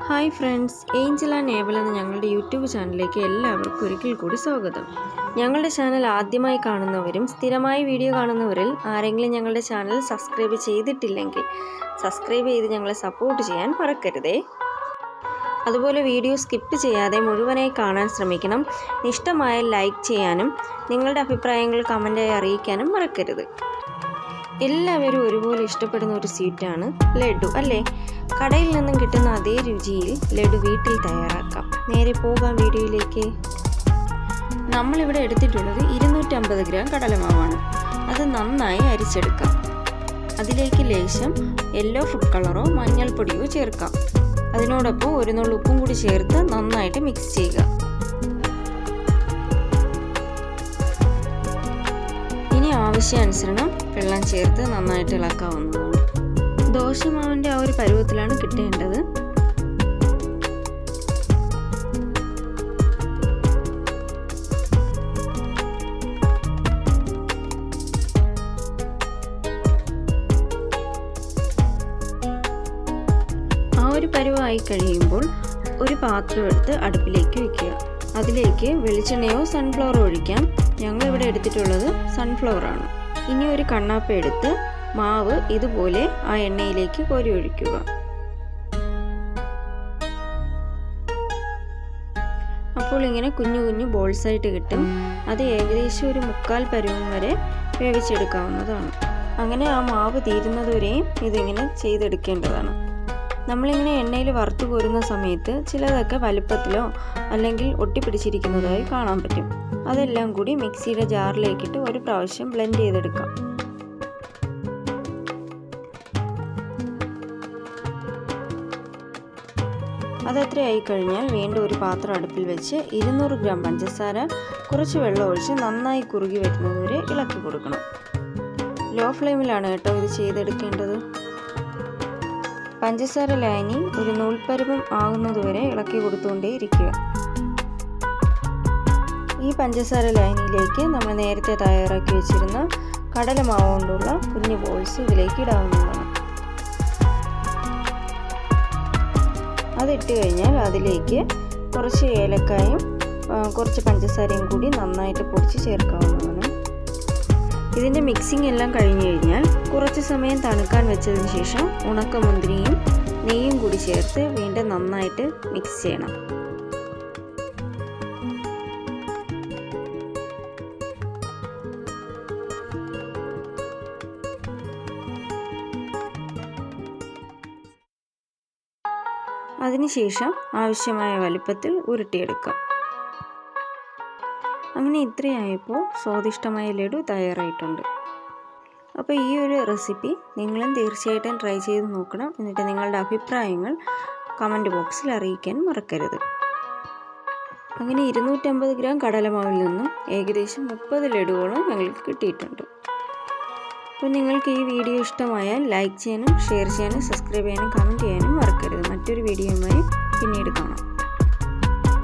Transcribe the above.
Hi friends, Angel and നേബൽ എന്ന ഞങ്ങളുടെ YouTube ചാനലിലേക്ക് എല്ലാവർക്കും ഒരിക്കൽ കൂടി സ്വാഗതം. ഞങ്ങളുടെ ചാനൽ ആദ്യമായി കാണുന്നവരും സ്ഥിരമായി വീഡിയോ കാണുന്നവരിൽ ആരെങ്കിലും ഞങ്ങളുടെ ചാനൽ സബ്സ്ക്രൈബ് ചെയ്തിട്ടില്ലെങ്കിൽ സബ്സ്ക്രൈബ് ചെയ്ത് ഞങ്ങളെ സപ്പോർട്ട് ചെയ്യാൻ മറക്കരുതേ. അതുപോലെ വീഡിയോ സ്കിപ്പ് ചെയ്യാതെ മുഴുവനായി കാണാൻ ശ്രമിക്കണം. ഇഷ്ടമായ ലൈക്ക് ചെയ്യാനും നിങ്ങളുടെ അഭിപ്രായങ്ങൾ കമൻറ്റായി അറിയിക്കാനും മറക്കരുത്. എല്ലാവരും ഒരുപോലെ ഇഷ്ടപ്പെടുന്ന ഒരു സ്വീറ്റാണ് ലഡു അല്ലേ? കടയിൽ നിന്നും കിട്ടുന്ന അതേ രുചിയിൽ ലഡു വീട്ടിൽ തയ്യാറാക്കാം. നേരെ പോകാം വീഡിയോയിലേക്ക്. നമ്മളിവിടെ എടുത്തിട്ടുള്ളത് 250 ഗ്രാം കടലമാവാണ്. അത് നന്നായി അരിച്ചെടുക്കാം. അതിലേക്ക് ലേശം യെല്ലോ ഫുഡ് കളറോ മഞ്ഞൾപ്പൊടിയോ ചേർക്കാം. അതിനോടൊപ്പം ഒരു നുള്ളു ഉപ്പും കൂടി ചേർത്ത് നന്നായിട്ട് മിക്സ് ചെയ്യുക. ഇനി ആവശ്യാനുസരണം വെള്ളം ചേർത്ത് നന്നായിട്ട് ഇളക്കാവുന്നതാണ്. ദോശമാവിൻ്റെ ആ ഒരു പരുവത്തിലാണ് കിട്ടേണ്ടത്. ആ ഒരു പരുവായി കഴിയുമ്പോൾ ഒരു പാത്രം എടുത്ത് അടുപ്പിലേക്ക് വയ്ക്കുക. അതിലേക്ക് വെളിച്ചെണ്ണയോ സൺഫ്ലവറോ ഒഴിക്കാം. ഞങ്ങളിവിടെ എടുത്തിട്ടുള്ളത് സൺഫ്ലവർ ആണ്. ഇനി ഒരു കണ്ണാപ്പ എടുത്ത് മാവ് ഇതുപോലെ ആ എണ്ണയിലേക്ക് കോരി ഒഴിക്കുക. അപ്പോൾ ഇങ്ങനെ കുഞ്ഞു കുഞ്ഞു ബോൾസ് ആയിട്ട് കിട്ടും. അത് ഏകദേശം ഒരു 1/4 പരുവം വരെ വേവിച്ചെടുക്കാവുന്നതാണ്. അങ്ങനെ ആ മാവ് തീരുന്നതുവരെയും ഇതിങ്ങനെ ചെയ്തെടുക്കേണ്ടതാണ്. നമ്മളിങ്ങനെ എണ്ണയിൽ വറുത്ത് കോരുന്ന സമയത്ത് ചിലതൊക്കെ വലുപ്പത്തിലോ അല്ലെങ്കിൽ ഒട്ടിപ്പിടിച്ചിരിക്കുന്നതായി കാണാൻ പറ്റും. അതെല്ലാം കൂടി മിക്സിയുടെ ജാറിലേക്കിട്ട് ഒരു പ്രാവശ്യം ബ്ലെൻഡ് ചെയ്തെടുക്കാം. അതത്രയായി കഴിഞ്ഞാൽ വീണ്ടും ഒരു പാത്രം അടുപ്പിൽ വെച്ച് 200 ഗ്രാം പഞ്ചസാര കുറച്ച് വെള്ളം ഒഴിച്ച് നന്നായി കുറുകി വരുന്നതുവരെ ഇളക്കി കൊടുക്കണം. ലോ ഫ്ലെയിമിലാണ് കേട്ടോ ഇത് ചെയ്തെടുക്കേണ്ടത്. പഞ്ചസാര ലായനി ഒരു നൂൽപ്പരുവം ആകുന്നതുവരെ ഇളക്കി കൊടുത്തുകൊണ്ടേ ഇരിക്കുക. ഈ പഞ്ചസാര ലായനിയിലേക്ക് നമ്മൾ നേരത്തെ തയ്യാറാക്കി വെച്ചിരുന്ന കടലമാവ് കൊണ്ടുള്ള കുഞ്ഞു ബോൾസ് ഇതിലേക്ക് ഇടാവുന്നതാണ്. അതിട്ട് കഴിഞ്ഞാൽ അതിലേക്ക് കുറച്ച് ഏലക്കായും കുറച്ച് പഞ്ചസാരയും കൂടി നന്നായിട്ട് പൊടിച്ച് ചേർക്കാവുന്നതാണ്. ഇതിൻ്റെ മിക്സിംഗ് എല്ലാം കഴിഞ്ഞു കഴിഞ്ഞാൽ കുറച്ച് സമയം തണുക്കാൻ വെച്ചതിന് ശേഷം ഉണക്കമുന്തിരിയും നെയ്യും കൂടി ചേർത്ത് വീണ്ടും നന്നായിട്ട് മിക്സ് ചെയ്യണം. അതിനുശേഷം ആവശ്യമായ വലുപ്പത്തിൽ ഉരുട്ടിയെടുക്കാം. അങ്ങനെ ഇത്രയായപ്പോൾ സ്വാദിഷ്ടമായ ലഡു തയ്യാറായിട്ടുണ്ട്. അപ്പോൾ ഈ ഒരു റെസിപ്പി നിങ്ങളും തീർച്ചയായിട്ടും ട്രൈ ചെയ്ത് നോക്കണം. എന്നിട്ട് നിങ്ങളുടെ അഭിപ്രായങ്ങൾ കമൻറ്റ് ബോക്സിൽ അറിയിക്കാൻ മറക്കരുത്. അങ്ങനെ 250 ഗ്രാം കടലമാവിൽ നിന്നും ഏകദേശം 30 ലഡുകളും ഞങ്ങൾക്ക് കിട്ടിയിട്ടുണ്ട്. അപ്പോൾ നിങ്ങൾക്ക് ഈ വീഡിയോ ഇഷ്ടമായാൽ ലൈക്ക് ചെയ്യാനും ഷെയർ ചെയ്യാനും സബ്സ്ക്രൈബ് ചെയ്യാനും കമൻറ്റ് ചെയ്യാനും മറക്കരുത്. മറ്റൊരു വീഡിയോയുമായി പിന്നീട് കാണാം.